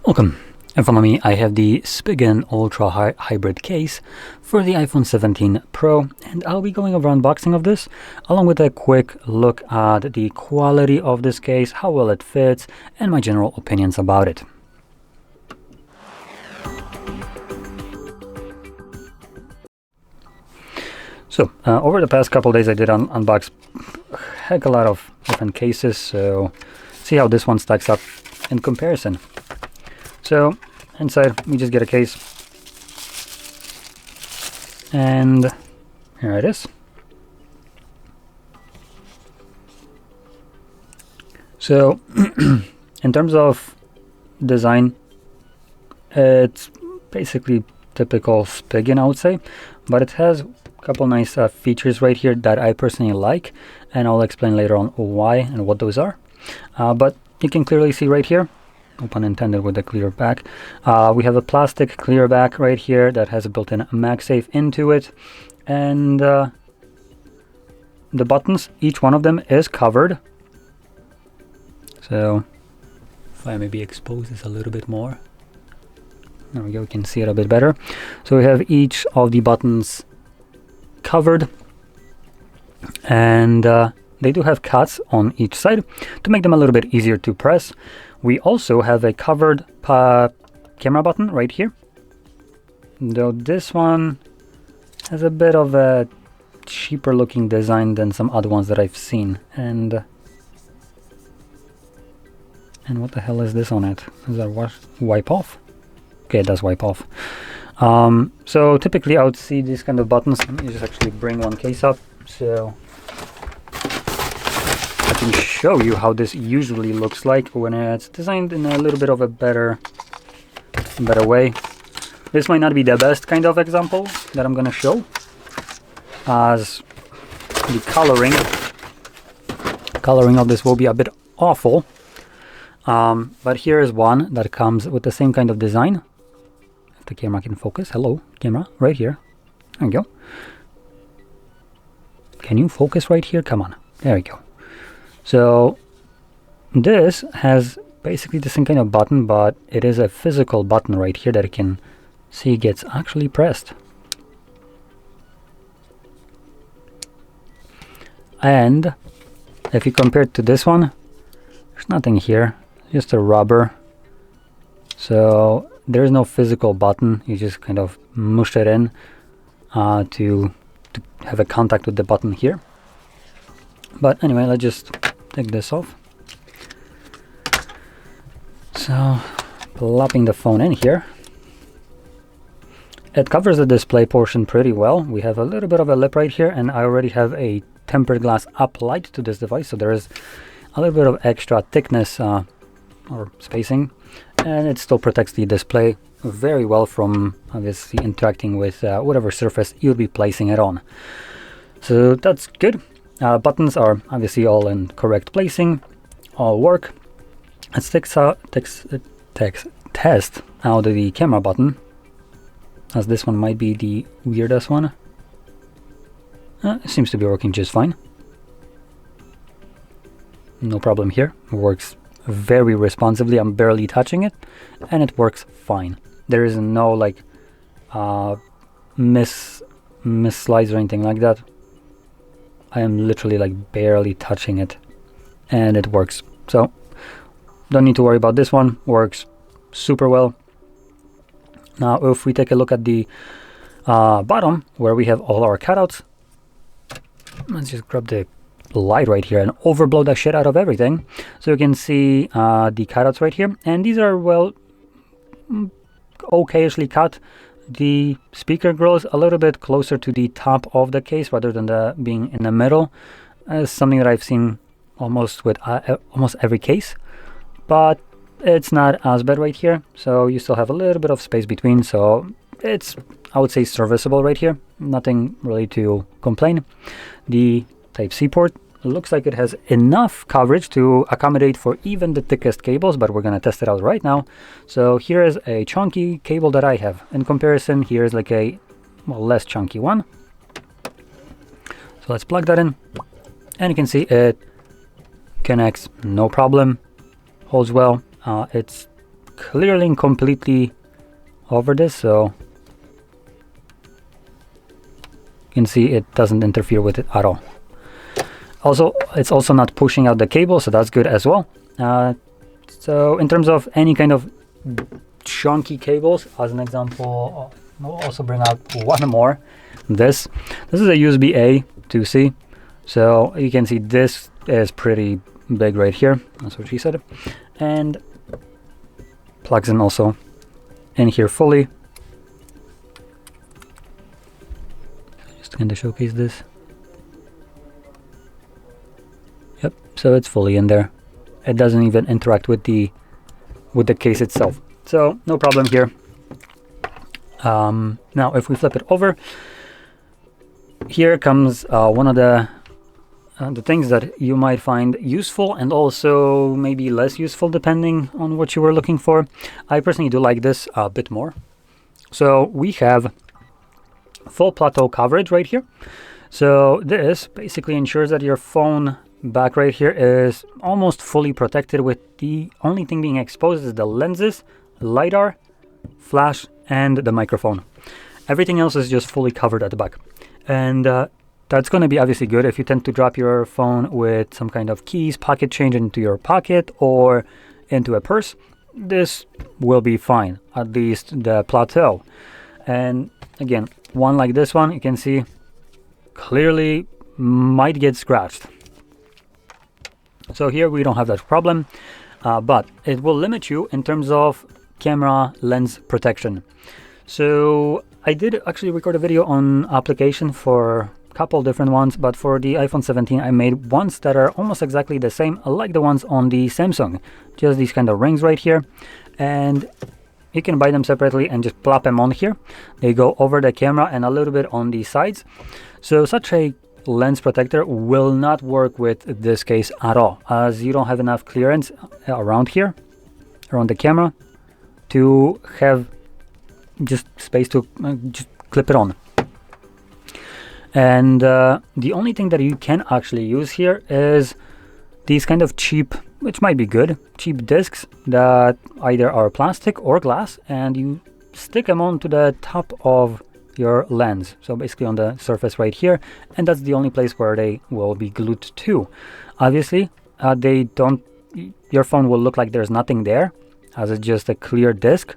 Welcome. In front of me I have the Spigen Ultra Hybrid Case for the iPhone 17 Pro, and I'll be going over unboxing of this along with a quick look at the quality of this case, how well it fits, and my general opinions about it. So over the past couple days I did unbox a heck a lot of different cases, so see how this one stacks up in comparison. So inside we just get a case, and here it is. So in terms of design, it's basically typical Spigen, I would say, but it has a couple nice features right here that I personally like, and I'll explain later on why and what those are. But you can clearly see right here, no pun intended with the clear back, we have a plastic clear back right here that has a built-in MagSafe into it, and the buttons, each one of them is covered. So if I maybe expose this a little bit more, there we go, we can see it a bit better. So we have each of the buttons covered, and they do have cuts on each side to make them a little bit easier to press. We also have a covered camera button right here, though this one has a bit of a cheaper looking design than some other ones that I've seen. And what the hell is this on it? Is that wipe off? Okay, it does wipe off. So typically I would see these kind of buttons. Let me just actually bring one case up so I can show you how this usually looks like when it's designed in a little bit of a better way. This might not be the best kind of example that I'm gonna show, as the coloring of this will be a bit awful. But here is one that comes with the same kind of design. If the camera can focus, hello camera, right here, there we go. Can you focus right here? Come on, there we go. So this has basically the same kind of button, but it is a physical button right here that you can see gets actually pressed. And if you compare it to this one, there's nothing here, just a rubber. So there's no physical button, you just kind of mush it in to have a contact with the button here. But anyway, let's just take this off. So plopping the phone in here, it covers the display portion pretty well. We have a little bit of a lip right here, and I already have a tempered glass uplight to this device, so there is a little bit of extra thickness or spacing, and it still protects the display very well from obviously interacting with whatever surface you'll be placing it on. So that's good. Buttons are obviously all in correct placing, all work. Let's test out the camera button, as this one might be the weirdest one. It seems to be working just fine. No problem here, it works very responsively. I'm barely touching it and it works fine. There is no like miss slides or anything like that. I am literally like barely touching it and it works. So don't need to worry about this one, works super well. Now if we take a look at the bottom where we have all our cutouts, let's just grab the light right here and overblow the shit out of everything so you can see the cutouts right here, and these are well okayishly cut. The speaker grill is a little bit closer to the top of the case rather than being in the middle. It's something that I've seen almost with almost every case, but it's not as bad right here. So you still have a little bit of space between, so it's, I would say, serviceable right here. Nothing really to complain. The Type-C port looks like it has enough coverage to accommodate for even the thickest cables, but we're gonna test it out right now. So here is a chunky cable that I have. In comparison, here is like a less chunky one. So let's plug that in, and you can see it connects no problem, holds well. It's clearly and completely over this, so you can see it doesn't interfere with it at all. Also, it's also not pushing out the cable, so that's good as well. So in terms of any kind of chunky cables, as an example, we'll also bring out one more. This is a USB-A to C, so you can see this is pretty big right here. That's what she said, and plugs in also in here fully. Just going to showcase this. Yep, so it's fully in there. It doesn't even interact with the case itself, so no problem here. Now if we flip it over, here comes one of the things that you might find useful and also maybe less useful depending on what you were looking for. I personally do like this a bit more. So we have full plateau coverage right here. So this basically ensures that your phone back right here is almost fully protected, with the only thing being exposed is the lenses, LiDAR, flash, and the microphone. Everything else is just fully covered at the back. And that's going to be obviously good if you tend to drop your phone with some kind of keys, pocket change into your pocket or into a purse. This will be fine, at least the plateau. And again, one like this one, you can see clearly might get scratched. So here we don't have that problem, but it will limit you in terms of camera lens protection. So I did actually record a video on application for a couple different ones, but for the iPhone 17 I made ones that are almost exactly the same, like the ones on the Samsung. Just these kind of rings right here, and you can buy them separately and just plop them on here. They go over the camera and a little bit on the sides. So such a lens protector will not work with this case at all, as you don't have enough clearance around here, around the camera, to have just space to just clip it on. And the only thing that you can actually use here is these kind of cheap, which might be good, cheap discs that either are plastic or glass, and you stick them onto the top of your lens, so basically on the surface right here, and that's the only place where they will be glued to. Obviously your phone will look like there's nothing there, as it's just a clear disc,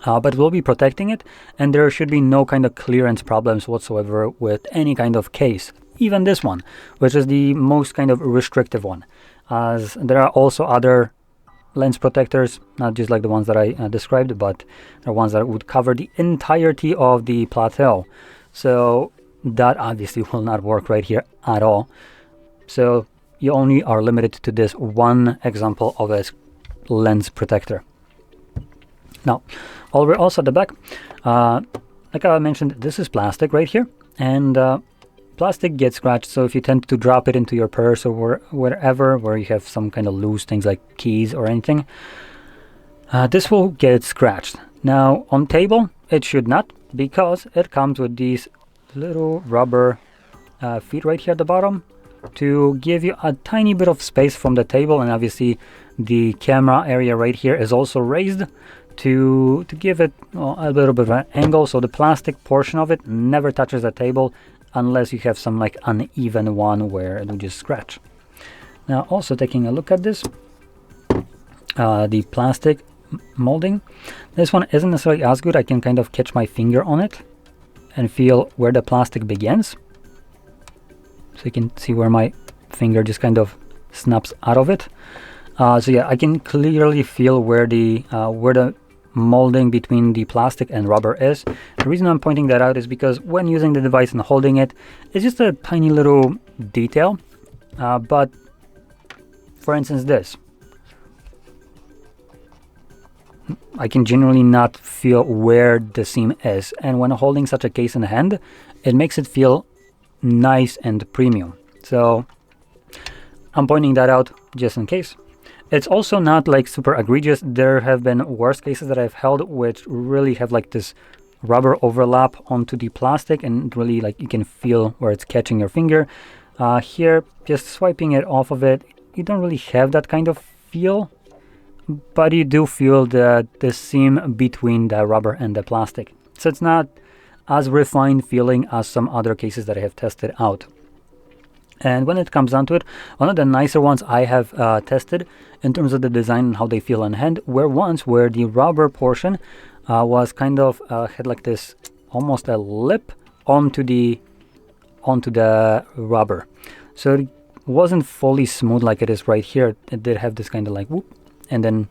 but we'll be protecting it, and there should be no kind of clearance problems whatsoever with any kind of case, even this one, which is the most kind of restrictive one, as there are also other lens protectors, not just like the ones that I described, but the ones that would cover the entirety of the plateau. So that obviously will not work right here at all. So you only are limited to this one example of a lens protector. Now, while we're also at the back, like I mentioned, this is plastic right here, and plastic gets scratched, so if you tend to drop it into your purse or wherever where you have some kind of loose things like keys or anything, this will get scratched. Now on table it should not, because it comes with these little rubber feet right here at the bottom to give you a tiny bit of space from the table, and obviously the camera area right here is also raised to give it a little bit of an angle, so the plastic portion of it never touches the table unless you have some like uneven one where it will just scratch. Now also taking a look at this, the plastic molding, this one isn't necessarily as good. I can kind of catch my finger on it and feel where the plastic begins, so you can see where my finger just kind of snaps out of it. So yeah, I can clearly feel where the molding between the plastic and rubber is. The reason I'm pointing that out is because when using the device and holding it, it's just a tiny little detail, but for instance this, I can generally not feel where the seam is, and when holding such a case in the hand, it makes it feel nice and premium. So I'm pointing that out just in case. It's also not like super egregious. There have been worse cases that I've held which really have like this rubber overlap onto the plastic, and really like you can feel where it's catching your finger. Here, just swiping it off of it, you don't really have that kind of feel. but you do feel the seam between the rubber and the plastic. So it's not as refined feeling as some other cases that I have tested out. And when it comes down to it, one of the nicer ones I have tested in terms of the design and how they feel in hand were ones where the rubber portion was kind of had like this almost a lip onto the rubber. So it wasn't fully smooth like it is right here. It did have this kind of like whoop, and then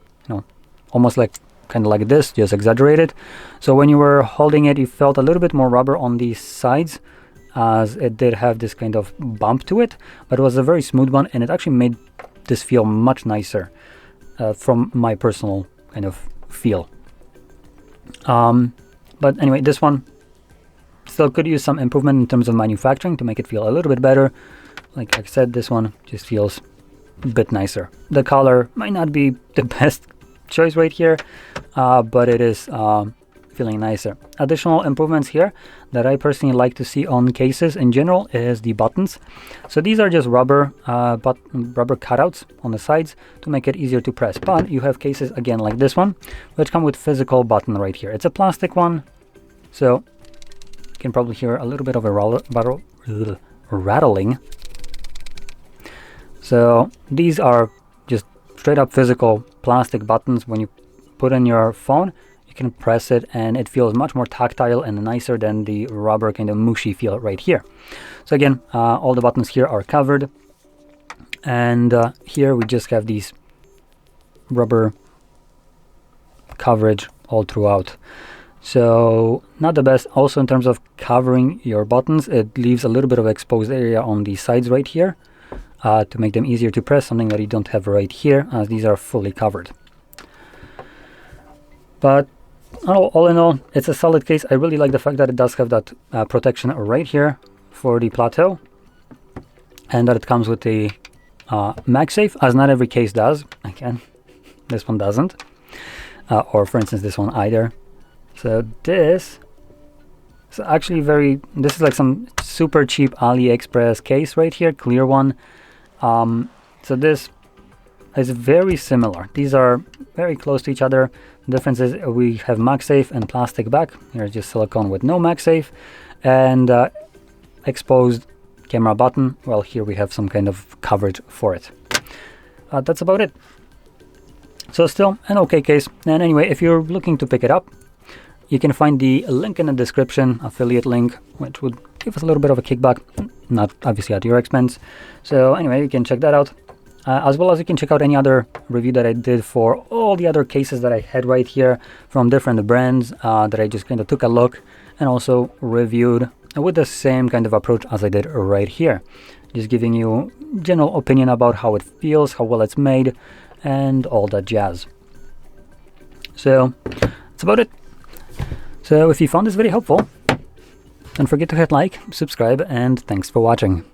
almost like kind of like this, just exaggerated. So when you were holding it, you felt a little bit more rubber on the sides, as it did have this kind of bump to it, but it was a very smooth one, and it actually made this feel much nicer from my personal kind of feel. But anyway, this one still could use some improvement in terms of manufacturing to make it feel a little bit better. Like I said, this one just feels a bit nicer. The color might not be the best choice right here, but it is feeling nicer. Additional improvements here that I personally like to see on cases in general is the buttons. So these are just rubber cutouts on the sides to make it easier to press. But you have cases again like this one, which come with physical button right here. It's a plastic one, so you can probably hear a little bit of a rattling. So these are just straight up physical plastic buttons. When you put in your phone, you can press it and it feels much more tactile and nicer than the rubber kind of mushy feel right here. So again, all the buttons here are covered, and here we just have these rubber coverage all throughout. So not the best. Also in terms of covering your buttons, it leaves a little bit of exposed area on the sides right here to make them easier to press, something that you don't have right here, as these are fully covered. But all in all, it's a solid case. I really like the fact that it does have that protection right here for the plateau, and that it comes with the MagSafe, as not every case does. Again, this one doesn't, or for instance this one either. So this is actually this is like some super cheap AliExpress case right here, clear one. So this is very similar. These are very close to each other. The difference is we have MagSafe and plastic back. Here's just silicone with no MagSafe, and exposed camera button. Well, here we have some kind of coverage for it. That's about it. So still an okay case. And anyway, if you're looking to pick it up, you can find the link in the description, affiliate link, which would give us a little bit of a kickback, not obviously at your expense. So anyway, you can check that out. As well as you can check out any other review that I did for all the other cases that I had right here from different brands that I just kind of took a look and also reviewed with the same kind of approach as I did right here. Just giving you general opinion about how it feels, how well it's made, and all that jazz. So that's about it. So if you found this video helpful, don't forget to hit like, subscribe, and thanks for watching.